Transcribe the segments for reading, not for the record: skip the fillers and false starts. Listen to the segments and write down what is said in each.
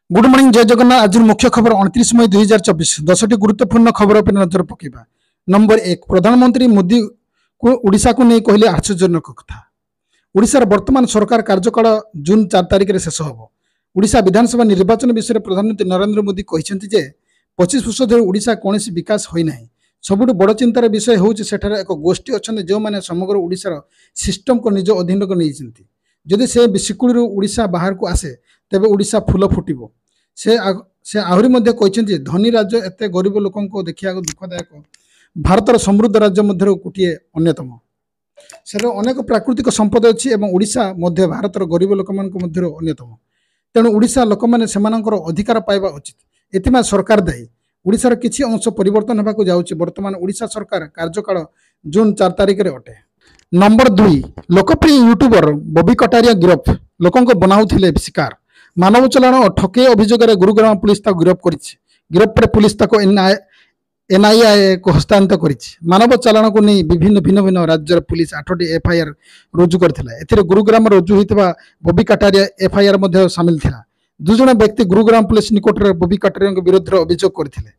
Good morning जय जगन्नाथ। आज मुख्य खबर 29 मई 2024 10टी गुरुत्वपूर्ण खबर पर नजर पकेबा। नंबर 1, प्रधानमंत्री मोदी को ओडिशा को नहीं कहले आश्चर्यजनक कथा। ओडिशार वर्तमान सरकार कार्यकाल जून 4 तारिख में शेष होब। ओडिशा विधानसभा निर्वाचन विषय प्रधानमंत्री नरेंद्र मोदी कहते जे 25 वर्ष धरि ओडिशा कौन विकास होना। सबुठ बड़ चिंतार विषय हूँ सेठार एक गोष्ठी अच्छा जो मैंने समग्र ओडिशार सिस्टम को निज अधीन को नहीं। जदि से शिकुड़ी ओडिशा बाहर को आसे तेबे ओडिशा फूल फुटिब। से आहरी मध्य कहते धनी राज्य एत गरीब लोक देखा दुखदायक भारतर समृद्ध राज्य मध्य गोटे अन्यतम। से अनेक प्राकृतिक संपद अच्छी और ओडिशा मध्य भारतर गरीब लोक अन्यतम। तेणु ओडिशा लोक मैंने अधिकार पाइबा उचित। एथिमा सरकार दायी। ओडिशार किछि अंश परिवर्तन होगा जाउछि। वर्तमान ओडिशा सरकार कार्यकाल जून 4 तारिख में अटे। नंबर 2, लोकप्रिय यूट्यूबर बबी कटारिया गिरफ। लोक बनाऊले शिकार। मानव चलाण और ठके अभियोग गुरुग्राम पुलिस गिरफ कर। गिरफ पर पुलिस एनआईए को हस्तांतर कर। मानव चलाण को नहीं विभिन्न भिन्न भिन्न राज्य पुलिस 8टी एफआईआर रुजु करथिला। गुरुग्राम रुजु होता बबी कटारिया एफआईआर सामिल थिला। 2 जण व्यक्ति गुरुग्राम पुलिस निकट में बबी कटारिया विरुद्ध अभियोग करथिले।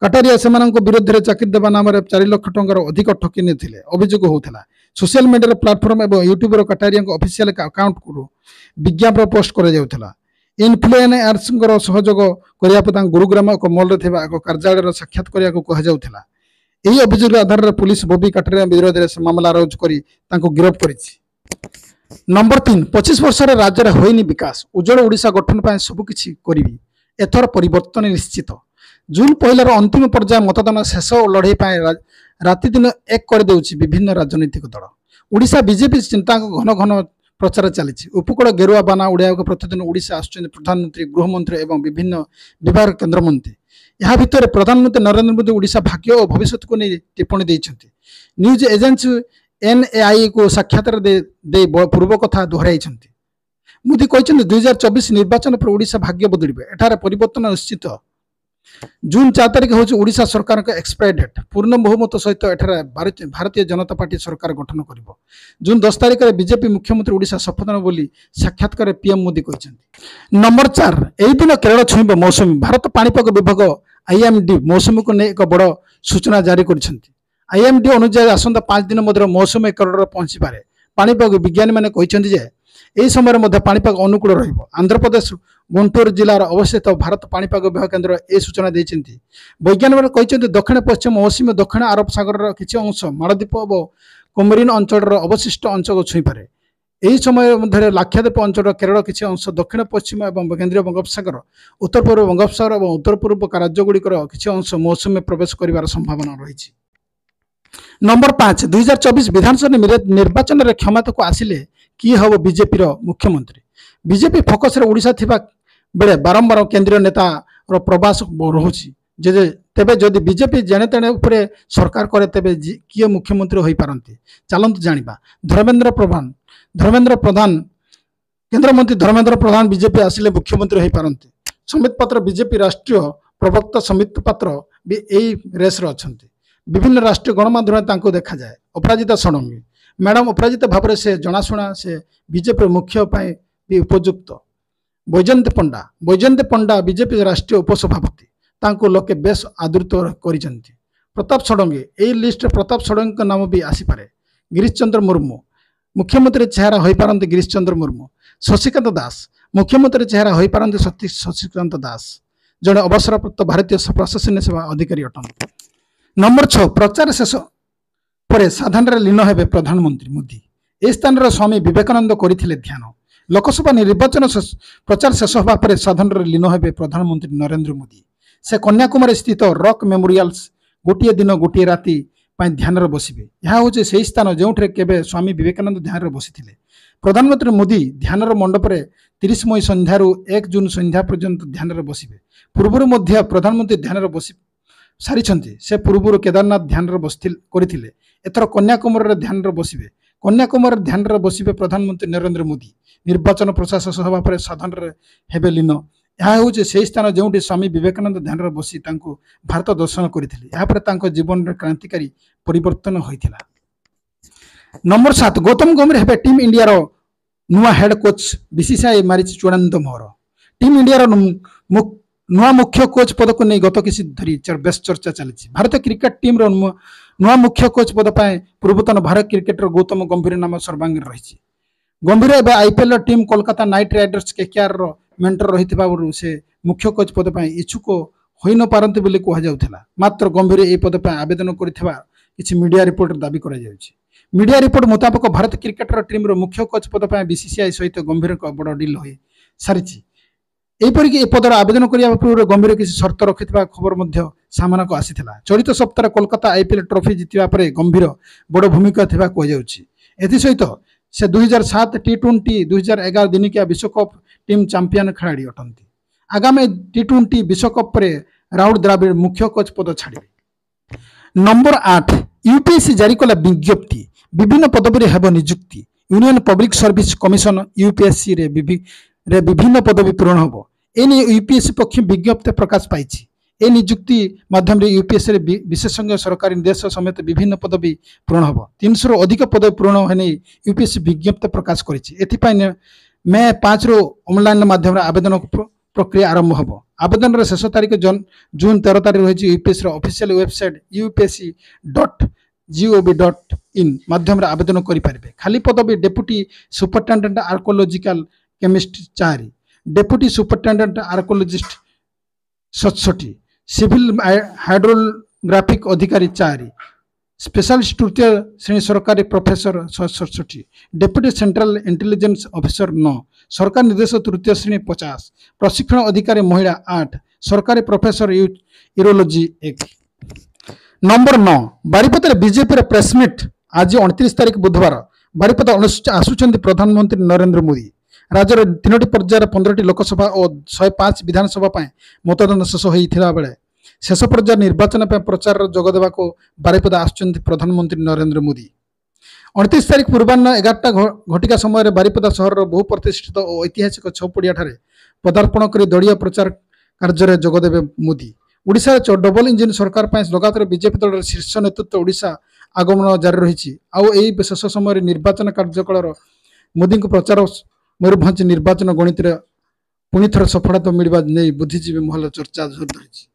कटारिया से विरुद्ध में चाकरी देवा नाम 4 लाख टंकार अधिक ठकी नहीं अभियोग होता। सोशल मीडिया प्लाटफर्म और यूट्यूबर कटारिया ऑफिशियल अकाउंट को विज्ञापन पोस्ट कर इन्फ्लुएंसर सहयोग करने गुरुग्राम एक मॉल रे एक कार्यालय साक्षात करने को कहुला। यही अभियोग आधार में पुलिस बबी कटारिया विरोध में मामला रुजु कर गिरफ कर। नंबर 3, 25 वर्ष राज्य में होनी विकास। उज्जवल ओडिशा गठन पर सबकि करी। एथर परिवर्तन निश्चित। जून 1 अंतिम पर्याय मतदान शेष लड़े राति दिन एक कर देउछि विभिन्न राजनीतिक दल। ओडिशा बीजेपी चिंता घन घन प्रचार चली। उपकूल गेरुआ बाना उड़ाया प्रतिदिन ओडिशा आसुच्चନ୍ତି प्रधानमंत्री, गृहमंत्री और विभिन्न विभाग केन्द्रमंत्री। यह भितर प्रधानमंत्री नरेंद्र मोदी ओडिशा भाग्य और भविष्य को नहीं टिप्पणी देइछन्ति। न्यूज एजेंसी एनएआई को साक्षात्कार दे पूर्व कथा दोहराई। मोदी कहते 2024 निर्वाचन पर ओडिशा भाग्य बदलिबे। एठार परिवर्तन निश्चित। जून 4 तारिख हूँ ओडिशा सरकार का एक्सपायर डेट। पूर्ण बहुमत सहित एठार भारतीय जनता पार्टी सरकार गठन कर। जून 10 तारिख में बीजेपी मुख्यमंत्री ओडिशा शपथ ने बोली साक्षात्कार पीएम मोदी कहते। नंबर 4, यही दिन केरल छुईब मौसुमी। भारत पाणीपाग विभाग आईएमडी मौसुमी को नहीं एक बड़ सूचना जारी कर। आईएमडी अनुसार आसंता 5 दिन मध्य मौसुमी केरल पहुंची पारे। पाणीपाग विज्ञानी मैंने कहते यही समय पाणीपाग अनुकूल रहिबो। आंध्र प्रदेश गुंटूर जिलार अवस्थित भारत पाणीपाग विभाग केन्द्र ए सूचना देइछन्ति। वैज्ञानिक कहते दक्षिण पश्चिम मौसुमी दक्षिण अरब सागर किछि अंश मालदीप और कोमरिन अंचल अवशिष्ट अंचल छुईपे। यही समय मध्य लाक्षाद्वीप अंचल केरल किछि अंश दक्षिण पश्चिम और केन्द्रीय बंगोपसागर उत्तर पूर्व बंगोपसागर और उत्तर पूर्व राज्यगुड़िकर किछि अंश मौसुमी प्रवेश कर संभावना रही। नंबर 5, 2024 विधानसभा निर्वाचन में क्षमता को आसिले किए हम बीजेपी मुख्यमंत्री। बीजेपी फोकस ओडिशा थिबा बेले बारंबार केंद्रीय नेता प्रवास रोचे। तेबे जदि बीजेपी जेने तेने उपरे सरकार करे तेबे किए मुख्यमंत्री हो पारती। चलते जानिबा। धर्मेंद्र प्रधान केंद्र मंत्री धर्मेंद्र प्रधान बीजेपी आसिले मुख्यमंत्री हो पारती। समित पात्र बीजेपी राष्ट्रीय प्रवक्ता समित पात्र भी यही रेस अच्छा। विभिन्न राष्ट्रीय गणमाध्यम देखा जाए। अपराजिता षडंगी मैडम अपराजिता भाव से जनाशुना से बीजेपी मुख्य भी उपयुक्त। बैजयंती पंडा बीजेपी राष्ट्रीय उपसभापति तांको लोके बेस आदृत कर। प्रताप षडंगी यही लिस्ट प्रताप षडंगी नाम भी आसीपे। गिरीश चंद्र मुर्मू मुख्यमंत्री चेहरा हो पारती। गिरीश चंद्र मुर्मू। शशिकांत दास मुख्यमंत्री चेहरा हो पारती। शशिकांत दास जड़े अवसरप्राप्त भारतीय प्रशासनिक सेवा अधिकारी अटंती। नंबर 6, प्रचार शेष पर साधारण लीन हेबे प्रधानमंत्री मोदी। ए स्थान स्वामी विवेकानंद करथिले ध्यान। लोकसभा निर्वाचन प्रचार शेष होगा पर साधारण लीन हेबे प्रधानमंत्री नरेंद्र मोदी। से कन्याकुमारी स्थित रॉक मेमोरियल्स गोटे दिन गोटे राति ध्यान बसिबे। यह हूँ से स्थान जो केवे स्वामी विवेकानंद ध्यान बसी। प्रधानमंत्री मोदी ध्यान मंडप 30 मई संध्यारू 1 जून संध्या पर्यंत ध्यान बसिबे। पूर्व मध्य प्रधानमंत्री ध्यान बसी सारी से पूर्व केदारनाथ ध्यान करथिले। एथर कन्याकुमारी ध्यान बसिबे। कन्याकुमारी ध्यान बसिबे प्रधानमंत्री नरेंद्र मोदी। निर्वाचन प्रचार शेष होगा पर साधारण हेबे लीन। यह हूँ से स्थान जो स्वामी विवेकानंद ध्यान बसी भारत दर्शन करते। जीवन में क्रांतिकारी परिवर्तन होता। नंबर 7, गौतम गंभीर हेबे टीम इंडिया नुआ हेड कोच। बीसीसीआई मारी चूड़ांत मोहर। टीम इंडिया नुआ मुख्य कोच पद को नहीं गत किसी धरी बेस चर्चा चली भारतीय क्रिकेट टीम नुआ मुख्य कोच पद पर पूर्वतन भारत क्रिकेटर गौतम गंभीर नाम सर्वांगीन रही गंभीर एवं IPL team Kolkata night Riders KKR mentor रही से मुख्य कोच पद पर इच्छुक हो न पारती बोली कहुला मात्र गंभीर यह पद पर आवेदन किसी मीडिया रिपोर्ट दाबी कर मीडिया रिपोर्ट मुताबक भारत क्रिकेटर टीम मुख्य कोच पद पर बीसीसीआई सहित गंभीर बड़ डिल हो सारी एपरिक ए पदर आवेदन करने पूर्व गंभीर किसी शर्त रखि खबर सामना को आसीथिला चलित सप्ताह कोलकाता आईपीएल ट्रॉफी जितवा पर गंभीर बड़ भूमिका थिबा कहसहित से 2007 टी20 2011 दिनिकिया विश्वकप टीम चैंपियन खिलाड़ी अटंती आगामी टी20 विश्वकप पर राहुल द्राविड़ मुख्य कोच पद छाड़े। नंबर 8 यूपीएससी जारी कला विज्ञप्ति विभिन्न पदवी हेब नियुक्ति union public service commission UPSC रे विभिन्न पदवी पूरण हम एने यूपीएससी पक्ष विज्ञप्ति प्रकाश पाई ए नियुक्ति माध्यम यूपीएससी विशेषज्ञ सरकारी निर्देश समेत विभिन्न पदवी पूरण हम 300 रु अधिक पदवी पूरण होने यूपीएससी विज्ञप्ति प्रकाश कर मे 5 रु ऑनलाइन माध्यम आवेदन प्रक्रिया आरंभ हम आवेदन शेष तारीख जून 13 तारीख रही यूपीएससी ऑफिशियल वेबसाइट upsc.gov.in माध्यम आवेदन करेंगे खाली पदवी deputy superintendent archaeological chemist 4 deputy superintendent archaeologist 67 civil hydrographic अधिकारी 4 स्पेशलिस्ट तृतीय श्रेणी सरकारी professor 67 deputy central intelligence officer 9 सरकारी निर्देश तृतीय श्रेणी 50 प्रशिक्षण अधिकारी महिला 8 सरकारी professor urology 1। Number 9 Baripada BJP press meet आज 29 तारीख बुधवार बारिपदा आसुचंदी प्रधानमंत्री नरेंद्र मोदी राज्यर 3टी पर्यायर 15टी लोकसभा और 105 विधानसभा मतदान शेष होता बेले शेष पर्यायर निर्वाचन प्रचार जगदेवा बारिपदा आसुचंदी प्रधानमंत्री नरेंद्र मोदी 29 तारीख पूर्वाह्न 11टा घटिका समय बारिपदा सहर बहु प्रतिष्ठित और ऐतिहासिक छौपड़िया पदार्पण कर दलीय प्रचार कार्य जगदेवे मोदी ओडिशा डबल इंजिन सरकार लगातार बीजेपी दल शीर्ष नेतृत्व ओडिशा आगमन जारी रही आई शेष समय निर्वाचन कार्यकाल मोदी प्रचार मयूरभंज निर्वाचन गणित पुणी थर सफलता मिलवा नहीं बुद्धिजीवी महल चर्चा जोर धरी।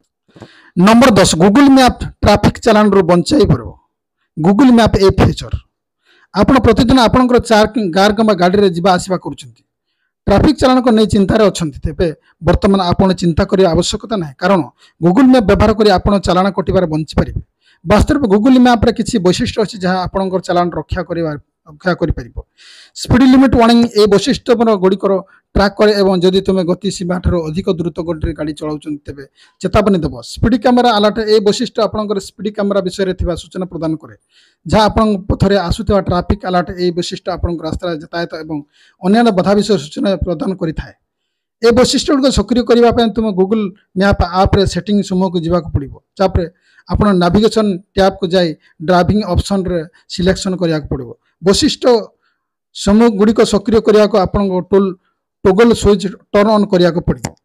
नंबर 10 गूगल मैप ट्रैफिक चालान रू बंचाई पार गूगल मैप ए फीचर आपण प्रतिदिन आपणकर कार किंवा गाड़ी में जावा आसवा करुछंती ट्रैफिक चालान को नहीं चिंतार अच्छा तेरे बर्तमान आपड़ चिंता करने आवश्यकता ना कारण गूगल मैप व्यवहार कर आप चालान कटार बंची पारे वास्तव गूगल मैप रे किसी वैशिष्ट्य अच्छी जहाँ आपंकर चालान रक्षा कर स्पीड लिमिट वार्निंग ए वैशिष्ट्य गुड़िकर ट्रैक करे एवं जदि तुम गति सीमा ठार अधिक द्रुत गति गाड़ी चलाऊ तेज चेतावनी देव स्पीड कैमेरा अलर्ट ए वैशिष्ट्य आपंकर स्पीड कैमेरा विषय सूचना प्रदान करे जहाँ आप पथरे आसुवा ट्रैफिक अलर्ट ए वैशिष्ट्य आप रास्ता यातायात और अन्य बाधा विषय सूचना प्रदान करें ए वैशिष्ट्य गुड़ सक्रिय करने तुम गूगल मैप आप सेटिंग समूह को जावाक पड़ो तापर आप नाविगेशन टैब को जाई ड्राइविंग ऑप्शन रे सिलेक्शन करिया पड़ो वैशिष्ट्य समूह गुड़िक सक्रिय करने को आप टोगल स्विच टर्न ऑन करिया पड़ो।